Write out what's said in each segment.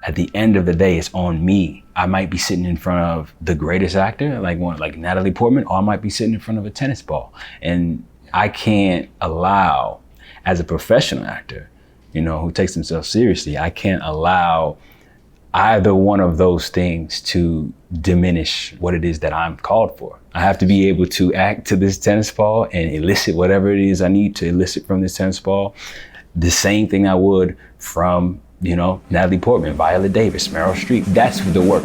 at the end of the day, it's on me. I might be sitting in front of the greatest actor, like Natalie Portman, or I might be sitting in front of a tennis ball. And I can't allow, as a professional actor, who takes themselves seriously, I can't allow either one of those things to diminish what it is that I'm called for. I have to be able to act to this tennis ball and elicit whatever it is I need to elicit from this tennis ball. The same thing I would from, Natalie Portman, Viola Davis, Meryl Streep. That's the work.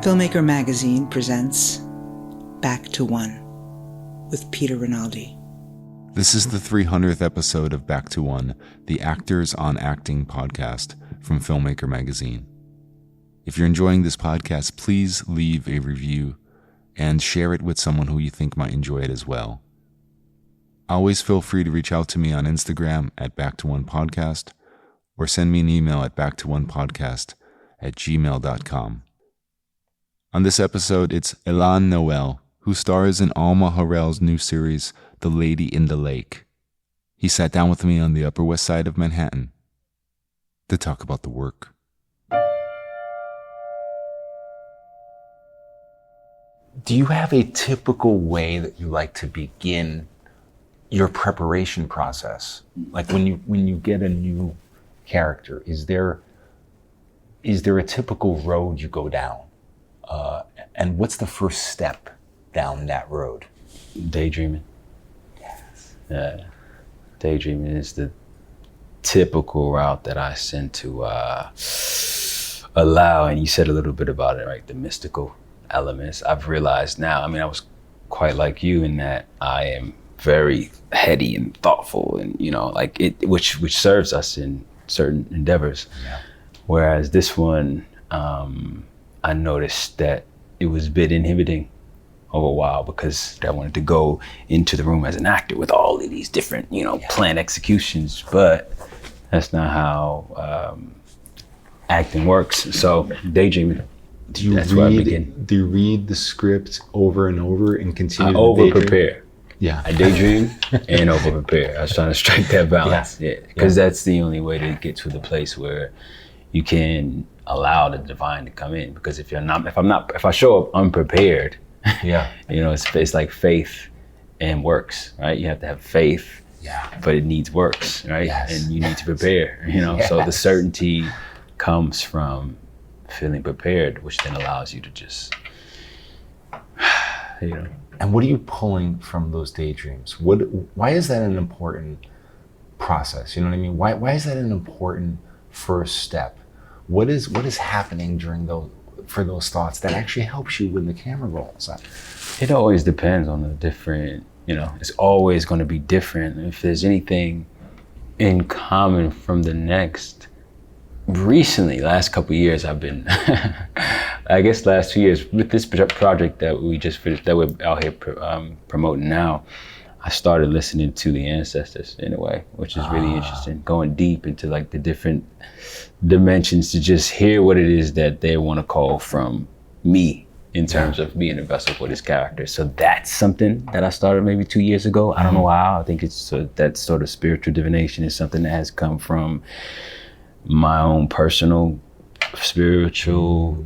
Filmmaker Magazine presents Back to One with Peter Rinaldi. This is the 300th episode of Back to One, the Actors on Acting podcast from Filmmaker Magazine. If you're enjoying this podcast, please leave a review and share it with someone who you think might enjoy it as well. Always feel free to reach out to me on Instagram at Back2OnePodcast or send me an email at back2onepodcast@gmail.com. On this episode, it's Noel, who stars in Alma Har'el's new series, The Lady in the Lake. He sat down with me on the Upper West Side of Manhattan to talk about the work. Do you have a typical way that you like to begin your preparation process? Like when you get a new character, is there a typical road you go down? And what's the first step down that road? Daydreaming. Yes. Daydreaming is the typical route that I tend to allow, and you said a little bit about it, right? The mystical elements. I've realized now, I was quite like you in that I am very heady and thoughtful, and which serves us in certain endeavors. Yeah. Whereas this one, I noticed that it was a bit inhibiting over a while because I wanted to go into the room as an actor with all of these different, planned executions, but that's not how acting works. So daydreaming. That's where I begin. Do you read the script over and over and continue to over prepare? Yeah. I daydream and over prepare. I was trying to strike that balance. Yeah. Because that's the only way to get to the place where you can allow the divine to come in. Because if I show up unprepared, it's like faith and works, right? You have to have faith, but it needs works, right? Yes. And you need to prepare, So the certainty comes from feeling prepared, which then allows you to just, And what are you pulling from those daydreams? Why is that an important process? You know what I mean? Why is that an important first step? What is happening for those thoughts that actually helps you when the camera rolls up? It always depends on the different, it's always going to be different. If there's anything in common from the next, recently, last couple of years, I've been, I guess last 2 years, with this project that we just finished, that we're out here promoting now, I started listening to the ancestors in a way, which is really interesting, going deep into like the different dimensions to just hear what it is that they want to call from me in terms of being a vessel for this character. So that's something that I started maybe 2 years ago. I don't know how. I think it's that sort of spiritual divination is something that has come from my own personal spiritual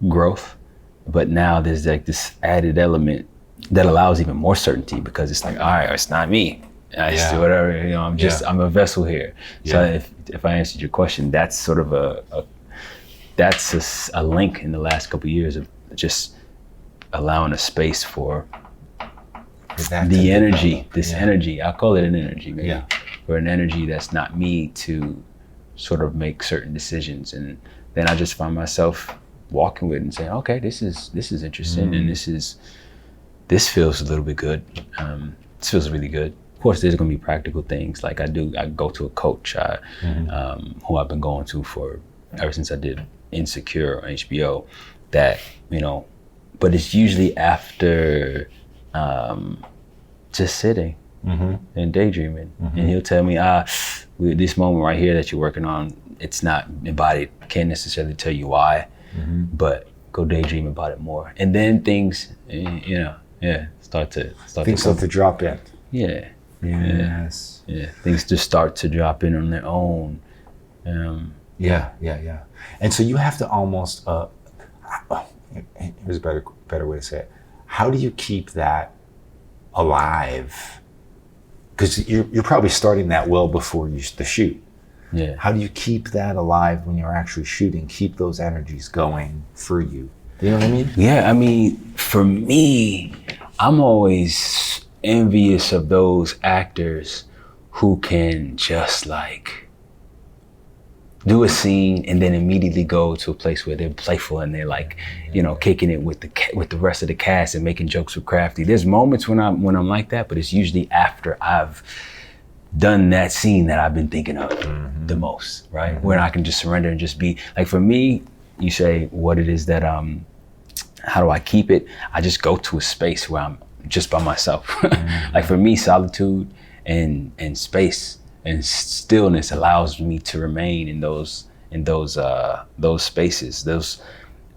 growth. But now there's like this added element that allows even more certainty, because it's like, all right, it's not me. I do whatever, I'm a vessel here. So if I answered your question, that's sort of a link in the last couple of years of just allowing a space for the energy, energy. I'll call it an energy, maybe. Yeah. Or an energy that's not me to sort of make certain decisions. And then I just find myself walking with it and saying, okay, this is interesting, and this feels a little bit good. This feels really good. Of course, there's gonna be practical things. Like I go to a coach who I've been going to for ever since I did Insecure on HBO, that, but it's usually after just sitting and daydreaming. And he'll tell me, this moment right here that you're working on, it's not embodied. I can't necessarily tell you why, but go daydream about it more. And then things, start to drop in. Yeah. Yes. Yeah. Things just start to drop in on their own. Yeah. And so you have to almost, here's a better way to say it. How do you keep that alive? Because you're probably starting that well before the shoot. Yeah. How do you keep that alive when you're actually shooting? Keep those energies going for you. You know what I mean? Yeah, I mean, for me, I'm always envious of those actors who can just like do a scene and then immediately go to a place where they're playful and they're like, you know, kicking it with the rest of the cast and making jokes with Crafty. There's moments when I'm like that, but it's usually after I've done that scene that I've been thinking of the most, right? Where I can just surrender and just be like, for me, you say what it is that how do I keep it? I just go to a space where I'm just by myself. Like for me, solitude and space and stillness allows me to remain in those spaces.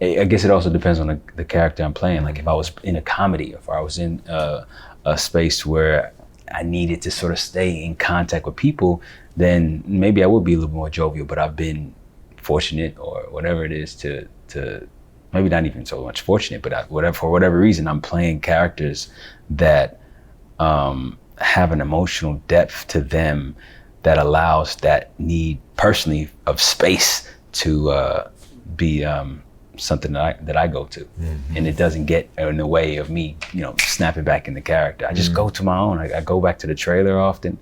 I guess it also depends on the character I'm playing. Like if I was in a comedy, if I was in a space where I needed to sort of stay in contact with people, then maybe I would be a little more jovial. But I've been fortunate, or whatever it is, to maybe not even so much fortunate, but for whatever reason, I'm playing characters that have an emotional depth to them that allows that need personally of space to be something that I go to, and it doesn't get in the way of me, you know, snapping back in the character. I just go to my own. I go back to the trailer often.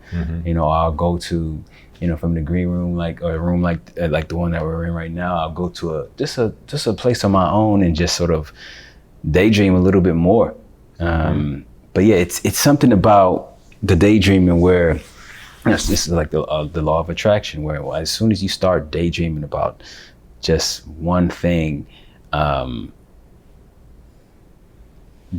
You know, I'll go to, you know, from the green room, or a room like the one that we're in right now. I'll go to just a place on my own and just sort of daydream a little bit more. But yeah, it's something about the daydreaming where, you know, this is like the law of attraction, where as soon as you start daydreaming about just one thing,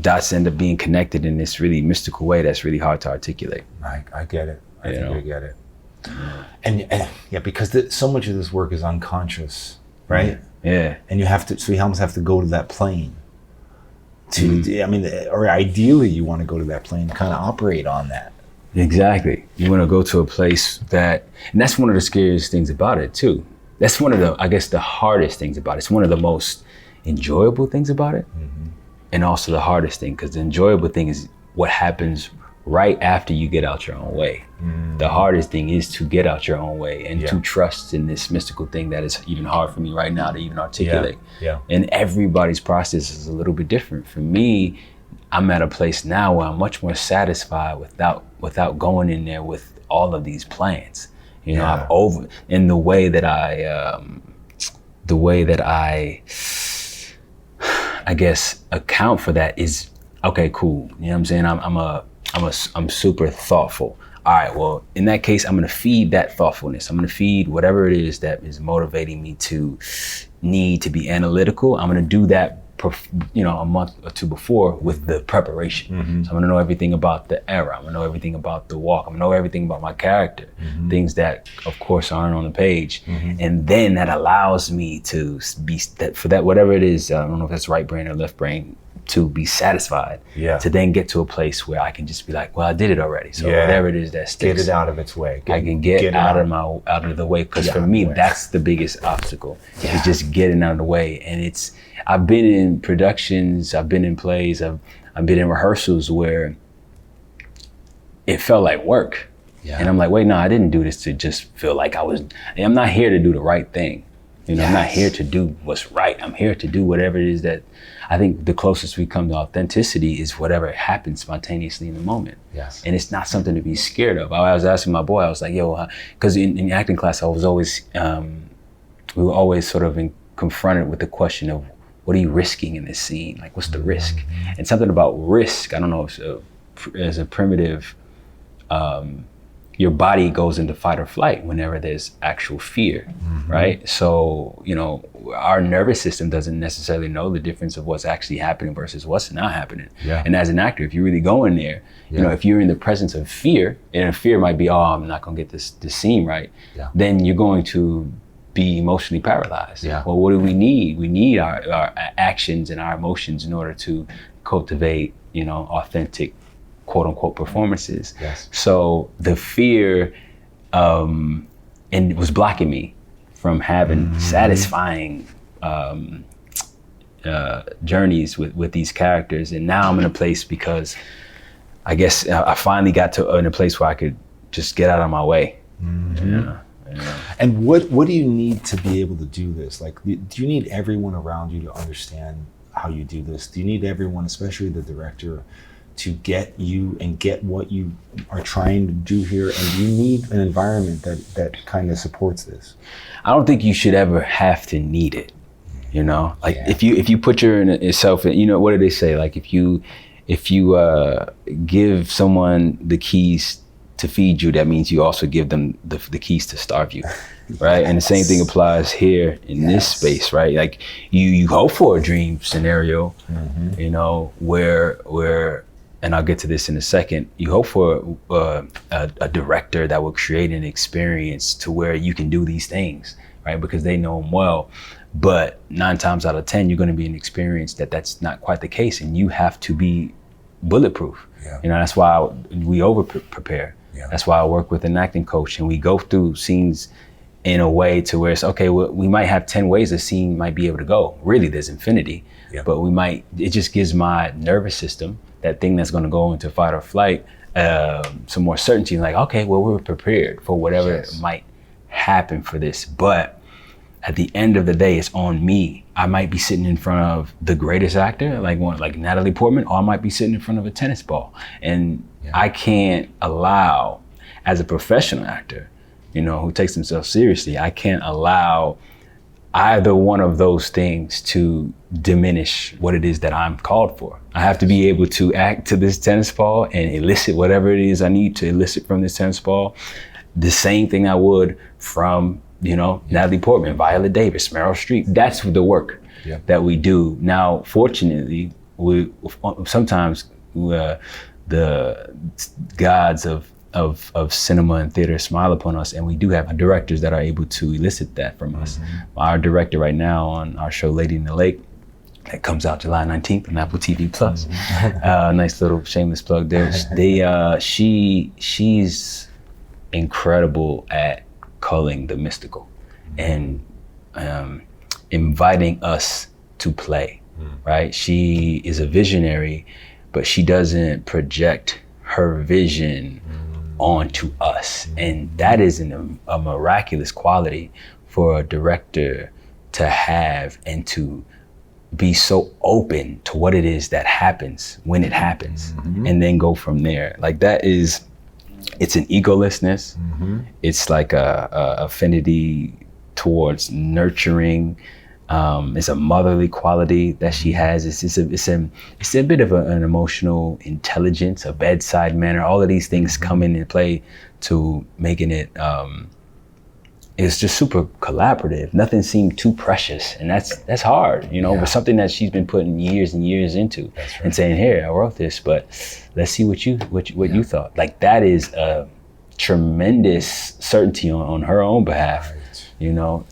dots end up being connected in this really mystical way that's really hard to articulate. I get it. I think I get it. And yeah, because so much of this work is unconscious, right? Yeah. And you almost have to go to that plane to, I mean, or ideally you want to go to that plane to kind of operate on that. Exactly. You want to go to a place and that's one of the scariest things about it too. That's one of the, I guess, the hardest things about it. It's one of the most enjoyable things about it, and also the hardest thing, because the enjoyable thing is what happens right after you get out your own way. The hardest thing is to get out your own way and to trust in this mystical thing that is even hard for me right now to even articulate. And everybody's process is a little bit different. For me, I'm at a place now where I'm much more satisfied without going in there with all of these plans. You know, I'm in the way that I guess account for that is, okay, cool. You know what I'm saying? I'm super thoughtful. All right, well, in that case, I'm gonna feed that thoughtfulness. I'm gonna feed whatever it is that is motivating me to need to be analytical. I'm gonna do that, you know, a month or two before with the preparation. So I'm gonna know everything about the era. I'm gonna know everything about the walk. I'm gonna know everything about my character, things that, of course, aren't on the page. And then that allows me to be, for that, whatever it is, I don't know if that's right brain or left brain, to be satisfied, to then get to a place where I can just be like, well, I did it already. So whatever it is that sticks, get it out of its way. I can get out of the way. Because for me, that's the biggest obstacle, is just getting out of the way. And I've been in productions, I've been in plays, I've been in rehearsals where it felt like work. And I'm like, wait, no, I didn't do this to just feel like I'm not here to do the right thing. You know, I'm not here to do what's right. I'm here to do whatever it is that I think the closest we come to authenticity is whatever happens spontaneously in the moment. And it's not something to be scared of. I was asking my boy, I was like, yo, because in acting class, I was always, we were always sort of confronted with the question of, what are you risking in this scene? Like, what's the risk? And something about risk, I don't know, as a primitive, your body goes into fight or flight whenever there's actual fear, right? So, you know, our nervous system doesn't necessarily know the difference of what's actually happening versus what's not happening. And as an actor, if you really go in there, you know, if you're in the presence of fear, and fear might be, oh, I'm not gonna get this scene right, then you're going to be emotionally paralyzed. Well, what do we need? We need our actions and our emotions in order to cultivate, you know, authentic, quote unquote, performances. So the fear, and it was blocking me. from having satisfying journeys with these characters. And now I'm in a place because I guess I finally got to in a place where I could just get out of my way. Yeah. And what do you need to be able to do this? Like, do you need everyone around you to understand how you do this? Do you need everyone, especially the director, to get you and get what you are trying to do here? And do you need an environment that kind of supports this? I don't think you should ever have to need it. You know, like if you put yourself in, you know, what do they say? Like if you give someone the keys to feed you, that means you also give them the keys to starve you, right? And the same thing applies here in this space, right? Like you hope for a dream scenario, you know, where, and I'll get to this in a second, you hope for a director that will create an experience to where you can do these things, right? Because they know them well. But 9 times out of 10, you're going to be an experience that's not quite the case, and you have to be bulletproof. You know, that's why we over prepare. That's why I work with an acting coach, and we go through scenes in a way to where it's okay. We might have 10 ways a scene might be able to go. Really, there's infinity, but it just gives my nervous system, that thing that's going to go into fight or flight, some more certainty. Like, okay, well, we're prepared for whatever might happen for this, but at the end of the day, it's on me. I might be sitting in front of the greatest actor, like Natalie Portman, or I might be sitting in front of a tennis ball. And I can't allow, as a professional actor, you know, who takes himself seriously, I can't allow either one of those things to diminish what it is that I'm called for. I have to be able to act to this tennis ball and elicit whatever it is I need to elicit from this tennis ball, the same thing I would from, you know, Natalie Portman, Viola Davis, Meryl Streep. That's the work that we do. Now, fortunately, sometimes the gods of cinema and theater smile upon us, and we do have directors that are able to elicit that from us. Our director right now on our show, Lady in the Lake, that comes out July 19th on Apple TV Plus. Nice little shameless plug there. She's incredible at culling the mystical and inviting us to play, right? She is a visionary, but she doesn't project her vision onto us. And that is a miraculous quality for a director to have, and to be so open to what it is that happens when it happens, and then go from there. Like it's an egolessness. It's like a affinity towards nurturing. It's a motherly quality that she has. It's a bit of an emotional intelligence, a bedside manner. All of these things come in and play to making it. It's just super collaborative. Nothing seemed too precious, and that's hard, you know. But something that she's been putting years and years into, and saying, "Here, I wrote this, but let's see what you thought." Like, that is a tremendous certainty on her own behalf, you know.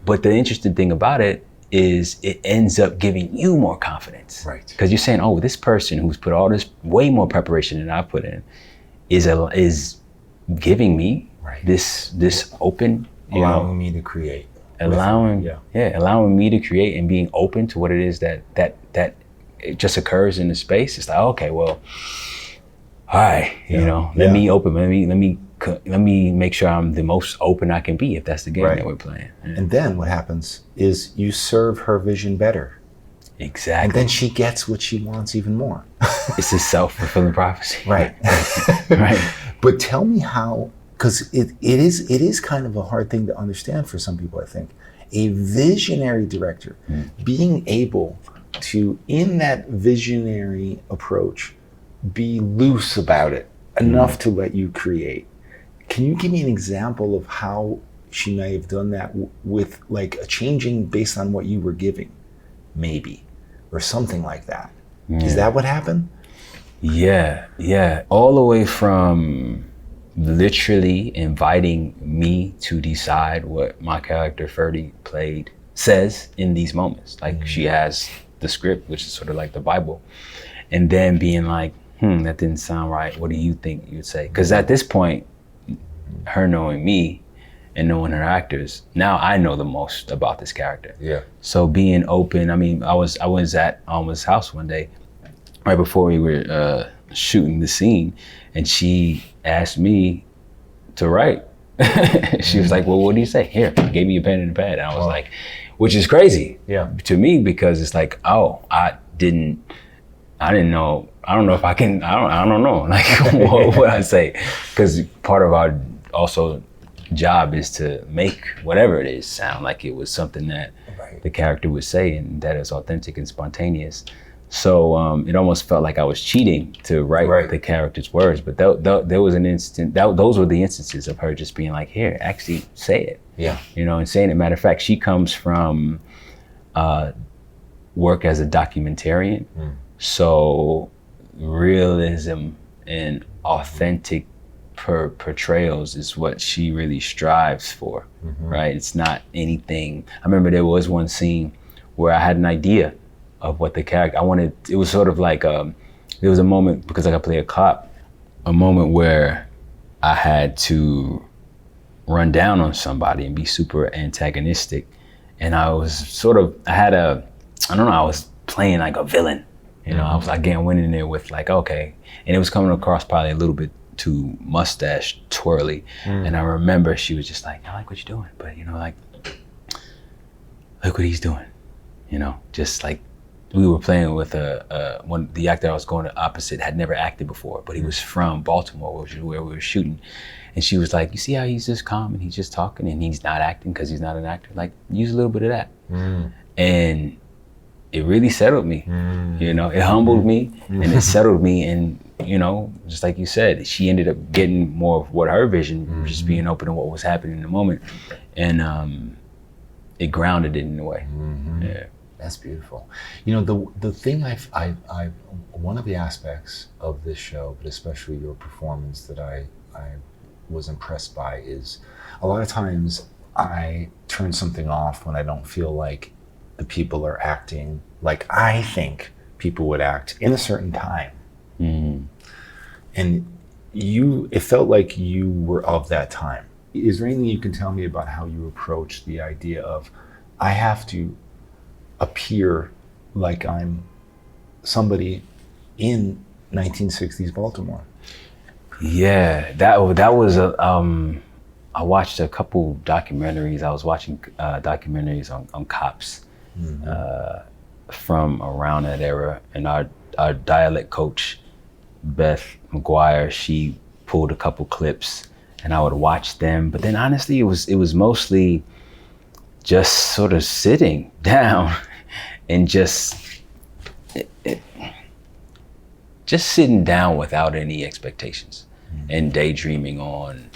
But the interesting thing about it is it ends up giving you more confidence, right? Because you're saying, "Oh, this person who's put all this way more preparation than I put in is giving me." This open, allowing me to create, allowing me to create, and being open to what it is that it just occurs in the space. It's like, okay, well, all right, you know, let me open, let me make sure I'm the most open I can be, if that's the game that we're playing. And then what happens is you serve her vision better. Exactly. And then she gets what she wants even more. It's a self-fulfilling prophecy. Right. Right. But tell me how. Because it is kind of a hard thing to understand for some people, I think. A visionary director, being able to, in that visionary approach, be loose about it, enough to let you create. Can you give me an example of how she may have done that with, like, a changing based on what you were giving, maybe, or something like that? Is that what happened? Yeah. All the way from literally inviting me to decide what my character Ferdy played says in these moments. Like, she has the script, which is sort of like the Bible, and then being like, that didn't sound right. What do you think you'd say? Because at this point, her knowing me, and knowing her actors, now I know the most about this character. Yeah. So being open, I mean, I was at Alma's house one day, right before we were shooting the scene, and she asked me to write. She was like, well, what do you say? Here, gave me a pen and a pad. And I was like, which is crazy to me, because it's like, oh, I didn't know. I don't know if I can, I don't know, like what I say. Because part of our also job is to make whatever it is sound like it was something that the character would say, and that is authentic and spontaneous. So it almost felt like I was cheating to write the character's words, but there was an instant, those were the instances of her just being like, here, actually say it. Yeah. You know, and saying it. Matter of fact, she comes from work as a documentarian. So realism and authentic portrayals is what she really strives for, right? It's not anything. I remember there was one scene where I had an idea of what the character, it was sort of like, there was a moment, because I could play a cop, a moment where I had to run down on somebody and be super antagonistic. And I was sort of, I was playing like a villain. You know, I was like went in there with like, okay. And it was coming across probably a little bit too mustache twirly. And I remember she was just like, I like what you're doing, but you know, like, look what he's doing. You know, just like, we were playing with the actor I was going to opposite had never acted before, but he was from Baltimore, which is where we were shooting. And she was like, you see how he's just calm and he's just talking and he's not acting because he's not an actor? Like, use a little bit of that. And it really settled me. You know, it humbled me and it settled me. And, you know, just like you said, she ended up getting more of what her vision, just being open to what was happening in the moment. And it grounded it in a way. Yeah. That's beautiful. You know, the thing I one of the aspects of this show, but especially your performance that I was impressed by, is a lot of times I turn something off when I don't feel like the people are acting like I think people would act in a certain time. And it felt like you were of that time. Is there anything you can tell me about how you approach the idea of, I have to appear like I'm somebody in 1960s Baltimore? Yeah, that was I watched a couple documentaries. I was watching documentaries on cops from around that era, and our dialect coach Beth McGuire, she pulled a couple clips, and I would watch them. But then honestly, it was mostly just sort of sitting down and just sitting down without any expectations and daydreaming on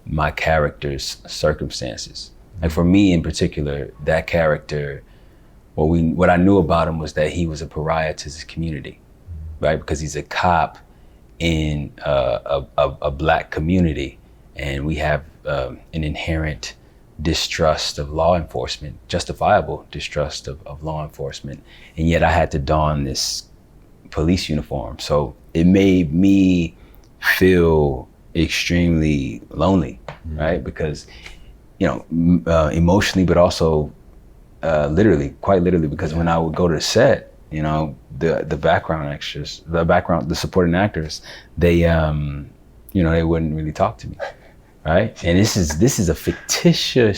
my character's circumstances. Like for me in particular, that character, what I knew about him was that he was a pariah to his community, right? Because he's a cop in a Black community, and we have an inherent distrust of law enforcement, justifiable distrust of law enforcement. And yet I had to don this police uniform. So it made me feel extremely lonely, right? Because, you know, emotionally, but also quite literally, because when I would go to the set, you know, the background extras, the supporting actors, they, you know, they wouldn't really talk to me. Right, and this is a fictional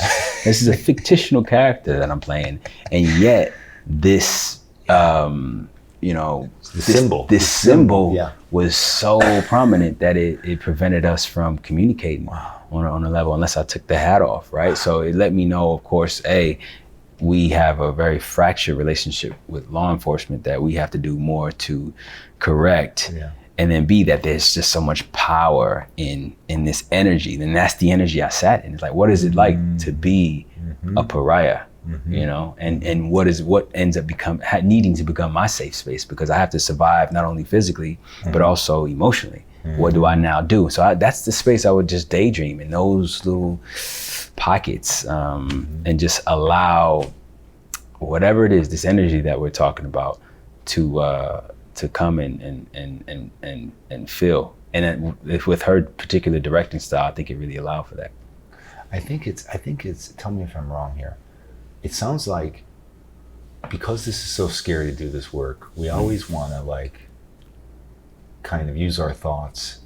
character that I'm playing, and yet this, you know, this symbol was so prominent that it prevented us from communicating on a level unless I took the hat off, right? So it let me know, of course, A, we have a very fractured relationship with law enforcement that we have to do more to correct. And then B, that there's just so much power in this energy. Then that's the energy I sat in. It's like, what is it like to be a pariah, you know? And what ends up needing to become my safe space, because I have to survive not only physically, but also emotionally. What do I now do? So that's the space I would just daydream in those little pockets, and just allow whatever it is, this energy that we're talking about, to come and feel. And with her particular directing style, I think it really allowed for that. I think it's, tell me if I'm wrong here. It sounds like because this is so scary to do this work, we always want to like kind of use our thoughts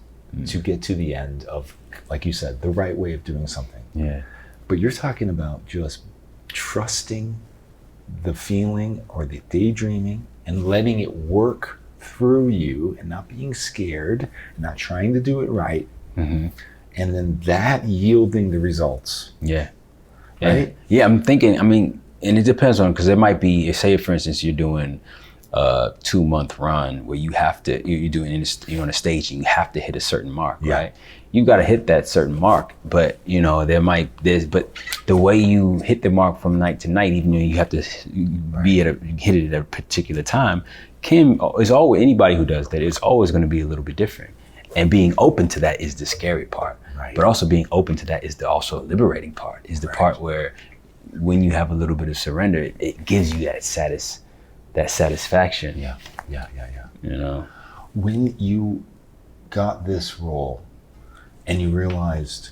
to get to the end of, like you said, the right way of doing something. Yeah. But you're talking about just trusting the feeling or the daydreaming and letting it work through you and not being scared, not trying to do it right. And then that yielding the results. Yeah. Right? Yeah, I'm thinking, I mean, and it depends on, because there might be, say for instance, you're doing a 2-month run where you have to, you're on a stage and you have to hit a certain mark, right? You got to hit that certain mark, but you know, but the way you hit the mark from night to night, even though you have to hit it at a particular time, is always, anybody who does that, it's always going to be a little bit different. And being open to that is the scary part. Right. But also being open to that is the also liberating part, is the part where when you have a little bit of surrender, it gives you that satisfaction. Yeah. You know? When you got this role and you realized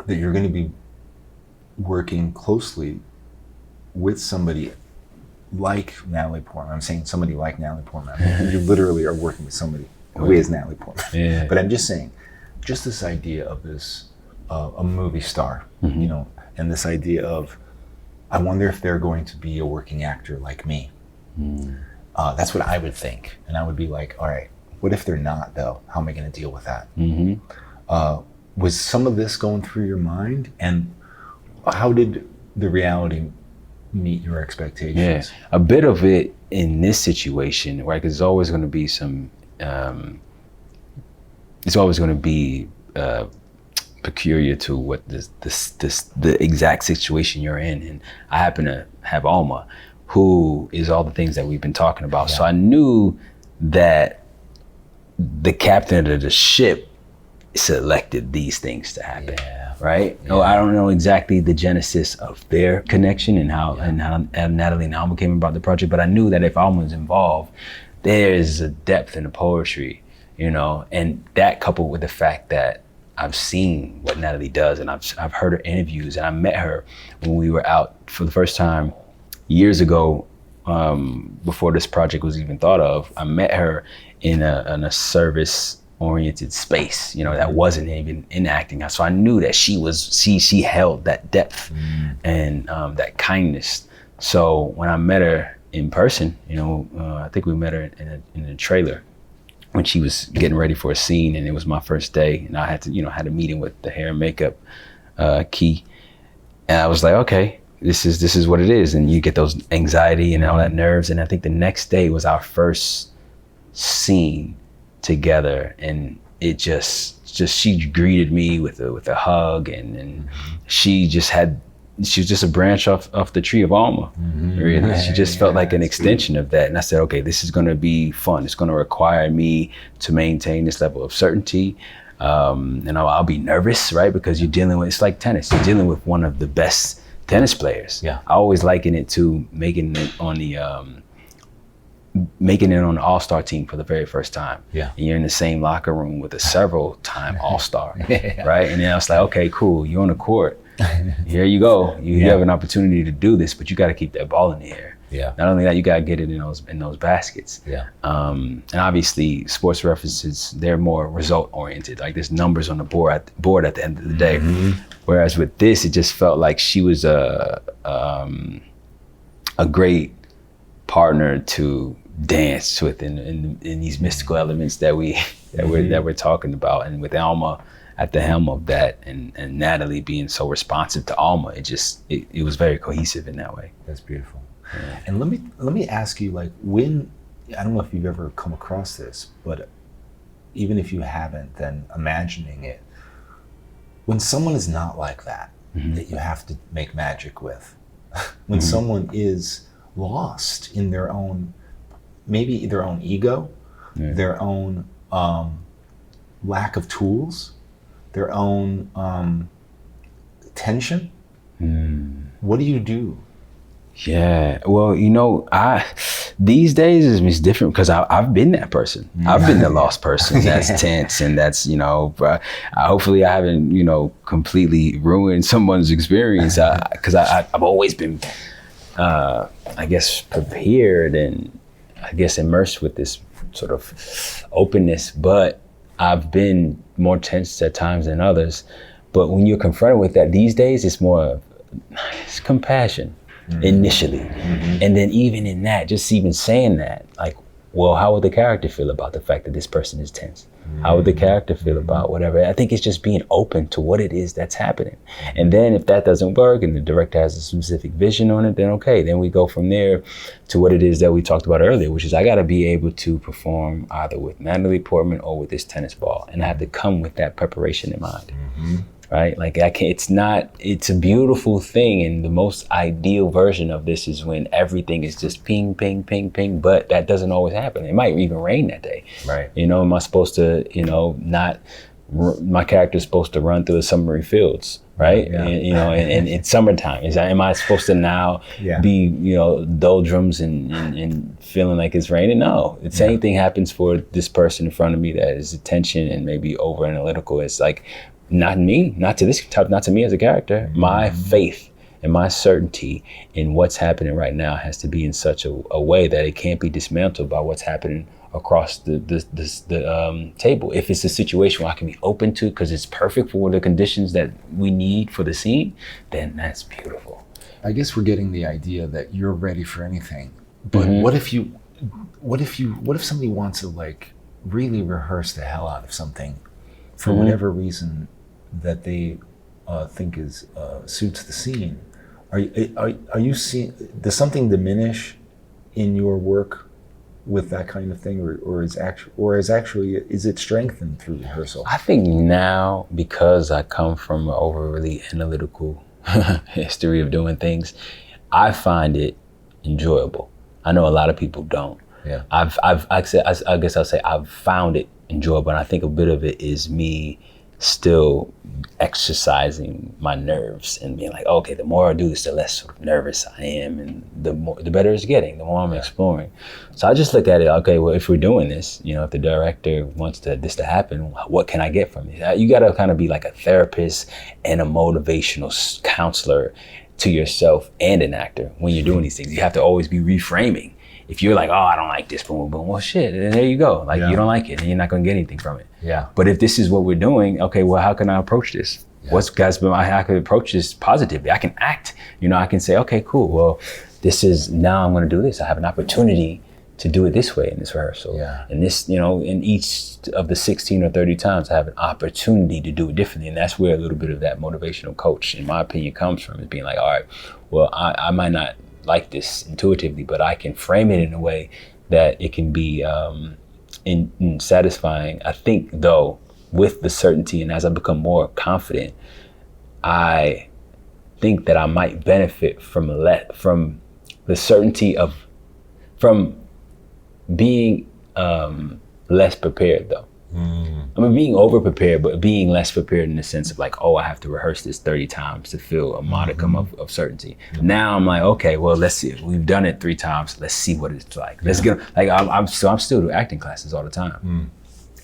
that you're going to be working closely with somebody like Natalie Portman, I'm saying somebody like Natalie Portman. You literally are working with somebody who is Natalie Portman. Yeah. But I'm just saying, just this idea of this, a movie star, you know, and this idea of, I wonder if they're going to be a working actor like me. That's what I would think. And I would be like, all right, what if they're not though? How am I going to deal with that? Was some of this going through your mind? And how did the reality meet your expectations? Yeah, a bit of it in this situation, right? Because there's always going to be some, it's always going to be peculiar to what the exact situation you're in. And I happen to have Alma, who is all the things that we've been talking about. So I knew that the captain of the ship selected these things to happen, right? No, I don't know exactly the genesis of their connection and how Natalie and Alma came about the project, but I knew that if Alma was involved, there's a depth in the poetry, you know, and that coupled with the fact that I've seen what Natalie does and I've heard her interviews, and I met her when we were out for the first time years ago, before this project was even thought of. I met her in a service-oriented space, you know, that wasn't even in acting. So I knew that she held that depth and that kindness. So when I met her in person, you know, I think we met her in a trailer when she was getting ready for a scene, and it was my first day, and I had to, you know, had a meeting with the hair and makeup key, and I was like, okay, this is what it is. And you get those anxiety and all that nerves. And I think the next day was our first scene together, and it just she greeted me with a hug, and she was just a branch off the tree of Alma. Really, she just felt like an extension of that. And I said, okay, this is going to be fun. It's going to require me to maintain this level of certainty. And I'll be nervous, right? Because you're dealing with, it's like tennis. You're dealing with one of the best tennis players. I always liken it to making it on the all-star team for the very first time. And you're in the same locker room with a several-time all-star, right? And then I was like, okay, cool, you're on the court. Here you go. You have an opportunity to do this, but you got to keep that ball in the air. Not only that, you got to get it in those baskets. And obviously, sports references, they're more result-oriented. Like there's numbers on the board at the end of the day. Whereas with this, it just felt like she was a great partner to dance with in these mystical elements that we're talking about. And with Alma at the helm of that, and Natalie being so responsive to Alma, it was very cohesive in that way. That's beautiful. And let me ask you, like, when, I don't know if you've ever come across this, but even if you haven't, then imagining it, when someone is not like that, that you have to make magic with, when someone is lost in their own, maybe their own ego, their own lack of tools, their own tension, what do you do? Yeah, well, you know, These days it's different because I've been that person. I've been the lost person that's tense and that's, hopefully I haven't, completely ruined someone's experience because I've always been, I guess, prepared and I guess immersed with this sort of openness, but I've been more tense at times than others. But when you're confronted with that these days, it's compassion initially. And then even in that, just even saying that, like, well, how would the character feel about the fact that this person is tense? How would the character feel about whatever? I think it's just being open to what it is that's happening. And then if that doesn't work and the director has a specific vision on it, then okay, then we go from there to what it is that we talked about earlier, which is I gotta be able to perform either with Natalie Portman or with this tennis ball. And I have to come with that preparation in mind. Right? Like it's a beautiful thing. And the most ideal version of this is when everything is just ping, ping, ping, ping, but that doesn't always happen. It might even rain that day. Right. Am I supposed to, my character's supposed to run through the summery fields, right? Yeah. And it's summertime. Am I supposed to now be, doldrums and feeling like it's raining? No, the same thing happens for this person in front of me that is attention and maybe over analytical. It's like, not me, not to me as a character. My faith and my certainty in what's happening right now has to be in such a way that it can't be dismantled by what's happening across the table. If it's a situation where I can be open to because it's perfect for the conditions that we need for the scene, then that's beautiful. I guess we're getting the idea that you're ready for anything. But what if somebody wants to like really rehearse the hell out of something for whatever reason that they think is suits the scene? Are you seeing, does something diminish in your work with that kind of thing, or is it strengthened through rehearsal? I think now, because I come from an overly analytical history of doing things, I find it enjoyable. I know a lot of people don't. Yeah. I guess I'll say I've found it enjoyable, and I think a bit of it is me still exercising my nerves and being like, okay, the more I do this, the less sort of nervous I am, and the better it's getting, the more I'm exploring. So I just look at it, okay, well, if we're doing this, if the director wants this to happen, what can I get from it? You gotta kind of be like a therapist and a motivational counselor to yourself and an actor when you're doing these things. You have to always be reframing. If you're like, oh, I don't like this, boom, boom, well, shit, and there you go. Like, you don't like it, and you're not gonna get anything from it. Yeah. But if this is what we're doing, okay, well, how can I approach this? Yeah. I can approach this positively. I can act, I can say, okay, cool. Well, now I'm gonna do this. I have an opportunity to do it this way in this rehearsal. Yeah. And this, in each of the 16 or 30 times, I have an opportunity to do it differently. And that's where a little bit of that motivational coach, in my opinion, comes from, is being like, all right, well, I might not like this intuitively, but I can frame it in a way that it can be in satisfying. I think, though, with the certainty, and as I become more confident, I think that I might benefit from the certainty from being less prepared, though. I mean, being over-prepared, but being less prepared in the sense of like, oh, I have to rehearse this 30 times to feel a modicum of certainty. Now I'm like, okay, well, let's see. We've done it 3 times. Let's see what it's like. Let's get, like, I'm still doing acting classes all the time.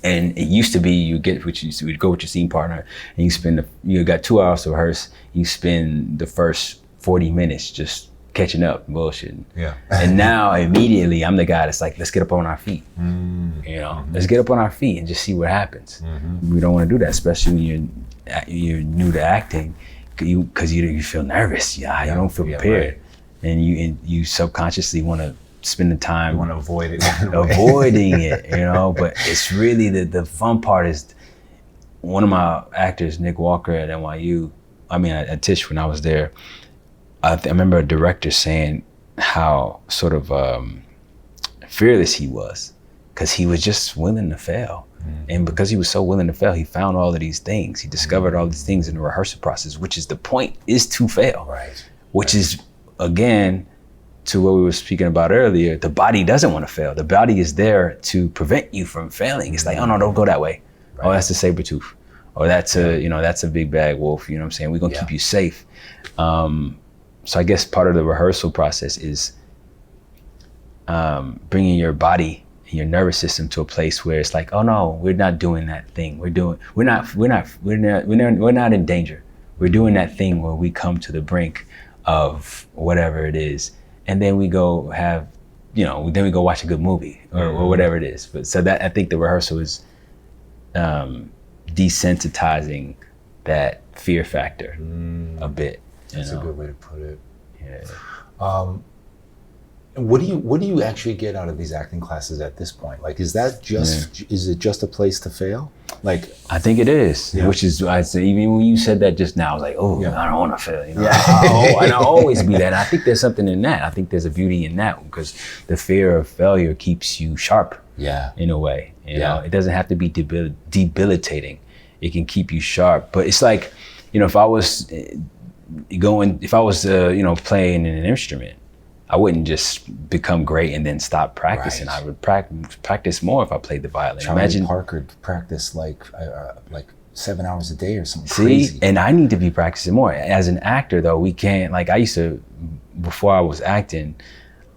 And it used to be you'd go with your scene partner and you got 2 hours to rehearse. You spend the first 40 minutes just catching up, bullshitting. Yeah. And now immediately I'm the guy that's like, let's get up on our feet. Let's get up on our feet and just see what happens. We don't want to do that, especially when you're new to acting, because you feel nervous. You don't feel prepared, right. And you subconsciously want to spend the time. You want to avoid it. Avoiding it, But it's really the fun part is one of my actors, Nick Walker at NYU. At Tisch when I was there. I remember a director saying how sort of fearless he was, because he was just willing to fail. And because he was so willing to fail, he found all of these things. He discovered all these things in the rehearsal process, which is the point, is to fail. Right. Which is, again, to what we were speaking about earlier, the body doesn't want to fail. The body is there to prevent you from failing. It's like, oh no, don't go that way. Right. Oh, that's a saber tooth. Or that's a big bad wolf, you know what I'm saying? We're gonna keep you safe. So I guess part of the rehearsal process is bringing your body and your nervous system to a place where it's like, oh no, we're not doing that thing. We're not in danger. We're doing that thing where we come to the brink of whatever it is, and then we go have, then we go watch a good movie or whatever it is. But so that, I think the rehearsal is desensitizing that fear factor a bit. That's a good way to put it. Yeah. What do you actually get out of these acting classes at this point? Like, is that just is it just a place to fail? Like, I think it is, which is, I say, even when you said that just now, I was like, oh, I don't want to fail, and I'll always be that. And I think there's something in that. I think there's a beauty in that, because the fear of failure keeps you sharp. In a way, you know, it doesn't have to be debilitating. It can keep you sharp. But it's like, if I was playing an instrument, I wouldn't just become great and then stop practicing. I would practice more if I played the violin. Charlie Parker practiced like 7 hours a day or something crazy. And I need to be practicing more. As an actor, though, we can't, like, I used to, before I was acting,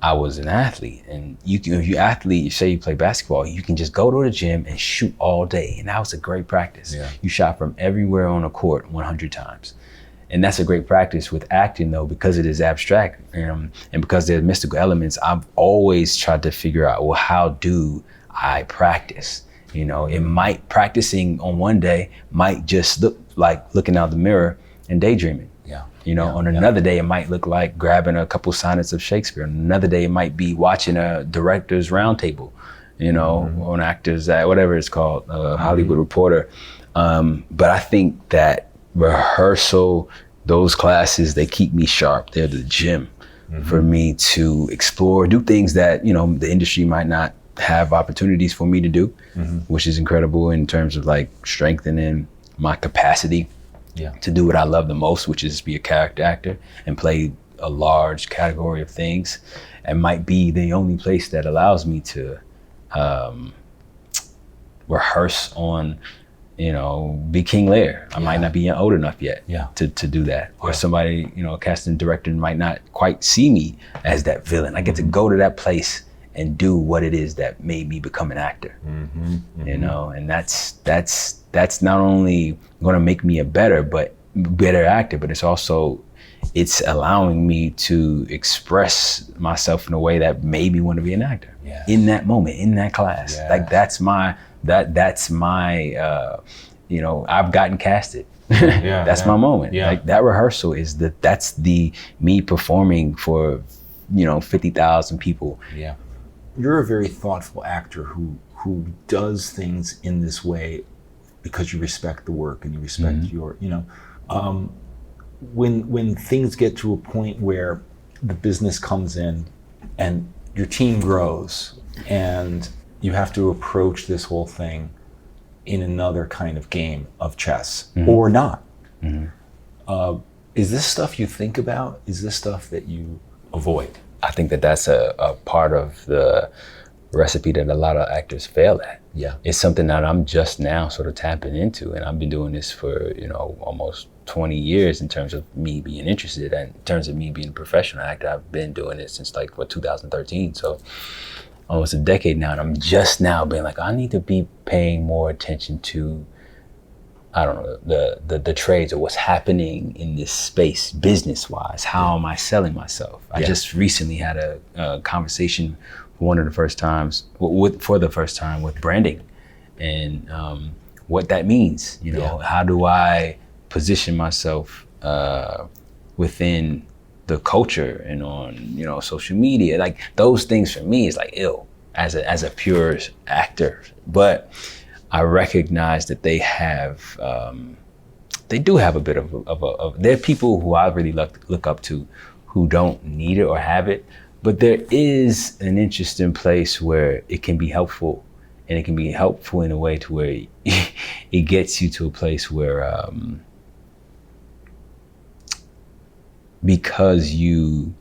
I was an athlete. And if you say you play basketball, you can just go to the gym and shoot all day. And that was a great practice. You shot from everywhere on the court 100 times. And that's a great practice. With acting, though, because it is abstract and because there's mystical elements, I've always tried to figure out, well, how do I practice? Practicing on one day might just look like looking out the mirror and daydreaming. On another day, it might look like grabbing a couple sonnets of Shakespeare. On another day, it might be watching a director's roundtable, on actors, whatever it's called, Hollywood Reporter. But I think that rehearsal, those classes, they keep me sharp. They're the gym for me to explore, do things that, the industry might not have opportunities for me to do, which is incredible in terms of like strengthening my capacity to do what I love the most, which is be a character actor and play a large category of things. And might be the only place that allows me to rehearse on, be King Lear. I might not be old enough yet to do that. Or somebody, a casting director might not quite see me as that villain. I get to go to that place and do what it is that made me become an actor. And that's not only gonna make me a better actor, but it's allowing me to express myself in a way that made me want to be an actor in that moment, in that class. Like that's my I've gotten casted. That's my moment. Like that rehearsal is that's me performing for 50,000 people. You're a very thoughtful actor who does things in this way because you respect the work and you respect your, when things get to a point where the business comes in and your team grows and you have to approach this whole thing in another kind of game of chess or not. Is this stuff you think about? Is this stuff that you avoid? I think that's a part of the recipe that a lot of actors fail at. It's something that I'm just now sort of tapping into, and I've been doing this for almost 20 years in terms of me being interested, and in terms of me being a professional actor. I've been doing it since 2013, so almost a decade now, and I'm just now being like, I need to be paying more attention to, I don't know, the trades or what's happening in this space business-wise. How am I selling myself? I just recently had a conversation for the first time with branding and what that means. How do I position myself within the culture and on social media? Like those things for me is like ill as a pure actor. But I recognize that they do have a bit of there are people who I really look up to who don't need it or have it, but there is an interesting place where it can be helpful, and it can be helpful in a way to where it gets you to a place where because your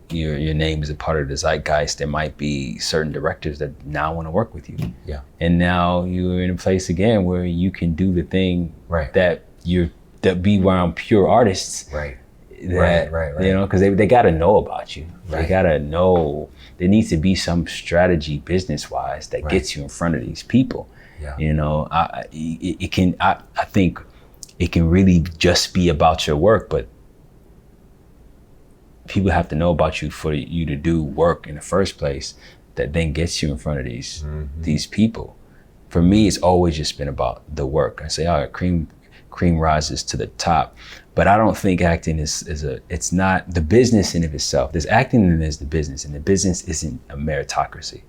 name is a part of the zeitgeist, there might be certain directors that now want to work with you. And now you're in a place again where you can do the thing that be around pure artists. that, Right. you know, because they got to know about you. Right. They got to know. There needs to be some strategy business-wise that gets you in front of these people. Yeah. You know, I think it can really just be about your work, but people have to know about you for you to do work in the first place that then gets you in front of these people. For me, it's always just been about the work. I say, all right, cream rises to the top. But I don't think acting it's not the business in of itself. There's acting and there's the business, and the business isn't a meritocracy,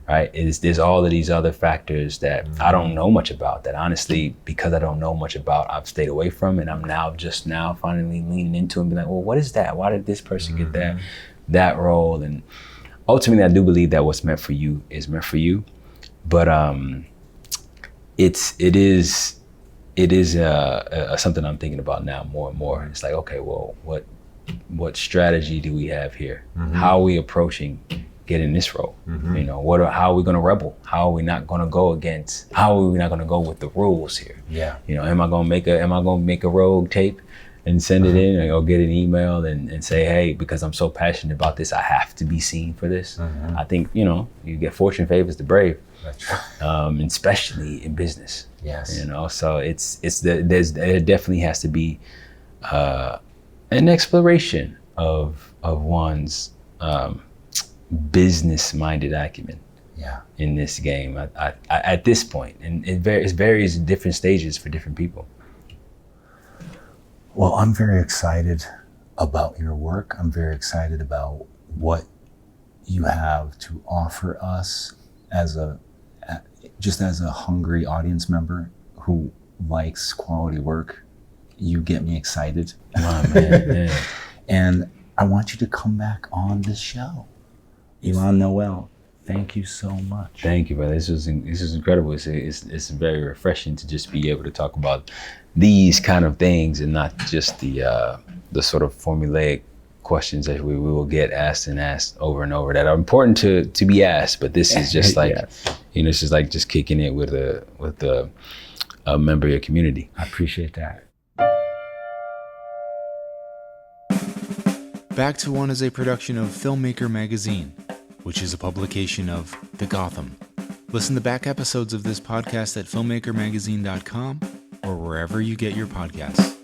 right? There's all of these other factors that I don't know much about, that honestly, because I don't know much about, I've stayed away from, and I'm just now finally leaning into it and be like, well, what is that? Why did this person get that role? And ultimately, I do believe that what's meant for you is meant for you. But it is something I'm thinking about now more and more. It's like, okay, well, what strategy do we have here? How are we approaching getting this role? You know, how are we going to rebel? How are we not going to go against? How are we not going to go with the rules here? Yeah. You know, am I going to make a rogue tape and send it in, or go get an email and say, hey, because I'm so passionate about this, I have to be seen for this? I think, you know, you get fortune favors the brave. That's right. Especially in business. Yes. You know, so there definitely has to be an exploration of one's business-minded acumen. Yeah. In this game, I at this point, and it varies in different stages for different people. Well, I'm very excited about your work. I'm very excited about what you have to offer us as a hungry audience member who likes quality work. You get me excited. Oh, man. And I want you to come back on the show. Noel, thank you so much. Thank you, brother. This is incredible. It's very refreshing to just be able to talk about these kind of things and not just the sort of formulaic questions that we will get asked over and over that are important to be asked. But this is just like, you know, it's just like just kicking it with a member of your community. I appreciate that. Back to One is a production of Filmmaker Magazine, which is a publication of The Gotham. Listen to back episodes of this podcast at filmmakermagazine.com or wherever you get your podcasts.